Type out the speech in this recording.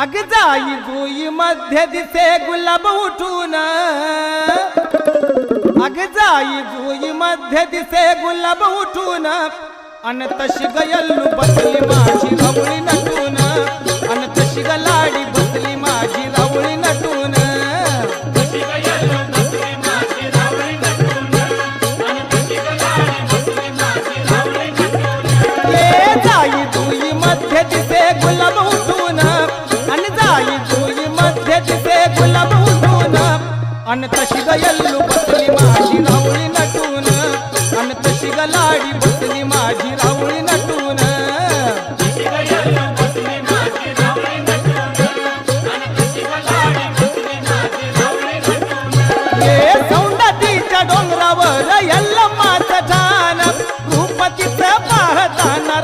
अग जाई जुई मध्ये दिसे गुलाब उठून, अग जाई जुई मध्ये दिसे गुलाब उठून, अन तशी गयल्लू बसली माझी रावळी नटून, अन तशी गलाडी बसली माझी रावळी नटून, तशी गयल्लू बसली माझी रावळी नटून, अन तशी गलाडी बसली माझी रावळी नटून. ये जाई जुई मध्ये दिसे गुलाब उठून, अन जाई जुई मध्ये दिसे गुलाब उठून, अन तशी गयल्लू बसली माझी रावळी नटून, अन तशी गलाडी बसली माझी रावळी नटून, तशी गयल्लू बसली माझी रावळी नटून, अन तशी गलाडी बसली माझी रावळी नटून. ये सौंदतीच्या डोंगरावर यल्लम्माचं ठाण, रूप तिचं पाहताना